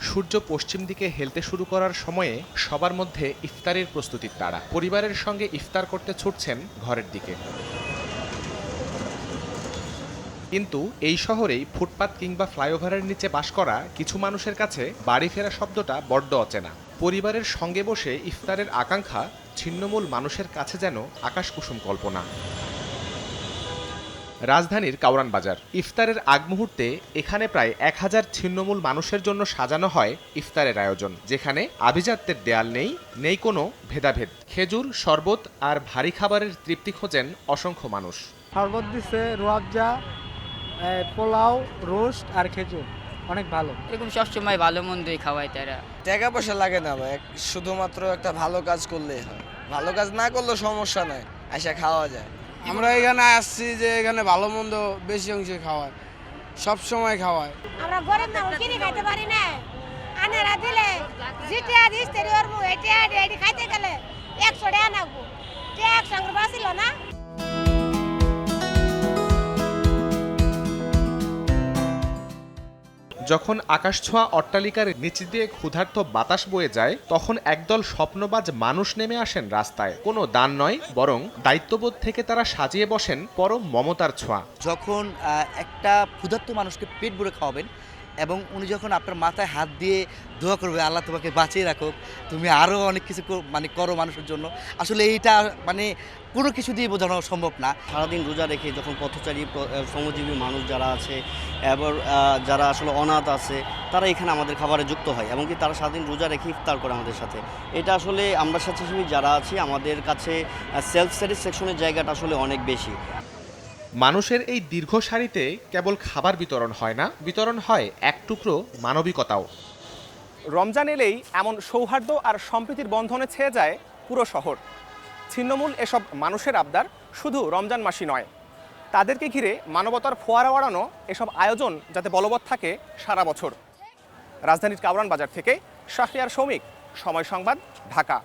সূর্য পশ্চিম দিকে হেলতে শুরু করার সময়ে সবার মধ্যে ইফতারের প্রস্তুতির তাড়া। পরিবারের সঙ্গে ইফতার করতে ছুটছেন ঘরের দিকে। কিন্তু এই শহরেই ফুটপাত কিংবা ফ্লাইওভারের নিচে বাস করা কিছু মানুষের কাছে বাড়ি ফেরা শব্দটা বড্ড অচেনা। পরিবারের সঙ্গে বসে ইফতারের আকাঙ্ক্ষা ছিন্নমূল মানুষের কাছে যেন আকাশকুসুম কল্পনা। রাজধানীর কাউরান বাজার। ইফতারের আগ মুহূর্তে এখানে প্রায় ১,০০০ ছিন্নমূল মানুষের জন্য সাজানো হয় ইফতারের আয়োজন, যেখানে আভিজাত্যের দেয়াল নেই, নেই কোনো ভেদাভেদ। খেজুর, শরবত আর ভারী খাবারের তৃপ্তি খোঁজেন অসংখ্য মানুষ। শরবত দিচ্ছে, রুয়াবজা, পোলাও, রোস্ট আর খেজুর, অনেক ভালো। এরকম সবসময় ভালো মন্দই খাওয়ায় তারা। টাকা পয়সা লাগে না ভাই, শুধুমাত্র একটা ভালো কাজ করলেই হয়। ভালো কাজ না করলেও সমস্যা নাই, আইসা খাওয়া যায়। আমরা এখানে আসছি যে এখানে ভালো মন্দ বেশি অংশে খাওয়ায়, সব সময় খাওয়ায়। আমরা গরিব না, কিনে খাইতে পারি না। আনারা দিলে যেটা দিস তেরি ওর মুখ এটা এটি খাইতে গেলে 100 টাকা নাগবো, ট্যাক্স সঙ্গে বাঁচিল না। যখন আকাশছোঁয়া অট্টালিকার নিচ দিয়ে ক্ষুধার্ত বাতাস বয়ে যায়, তখন একদল স্বপ্নবাজ মানুষ নেমে আসেন রাস্তায়। কোনো দান নয়, বরং দায়িত্ববোধ থেকে তারা সাজিয়ে বসেন পরম মমতার ছোঁয়া। যখন একটা ক্ষুধার্ত মানুষকে পেট ভরে খাওয়াবেন এবং উনি যখন আপনার মাথায় হাত দিয়ে দোয়া করবে, আল্লাহ তোমাকে বাঁচিয়ে রাখুক, তুমি আরও অনেক কিছু মানে করো মানুষের জন্য, আসলে এইটা মানে কোনো কিছু দিয়ে বোঝানো সম্ভব না। সারাদিন রোজা রেখে যখন পথচারী শ্রমজীবী মানুষ যারা আছে এবং যারা আসলে অনাথ আছে, তারা এখানে আমাদের খাবারে যুক্ত হয় এবং কি তারা সারাদিন রোজা রেখে ইফতার করে আমাদের সাথে। এটা আসলে আমরা স্বেচ্ছাসেবী যারা আছি, আমাদের কাছে সেলফ স্যাটিসফ্যাকশনের জায়গাটা আসলে অনেক বেশি। মানুষের এই দীর্ঘ সারিতে কেবল খাবার বিতরণ হয় না, বিতরণ হয় এক টুকরো মানবিকতাও। রমজান এলেই এমন সৌহার্দ্য আর সম্প্রীতির বন্ধনে ছেয়ে যায় পুরো শহর। ছিন্নমূল এসব মানুষের আবদার শুধু রমজান মাসই নয়, তাদেরকে ঘিরে মানবতার ফোয়ারা ওড়ানো এসব আয়োজন যাতে বলবৎ থাকে সারা বছর। রাজধানীর কাউরান বাজার থেকে শাহরিয়ার শৌমিক, সময় সংবাদ, ঢাকা।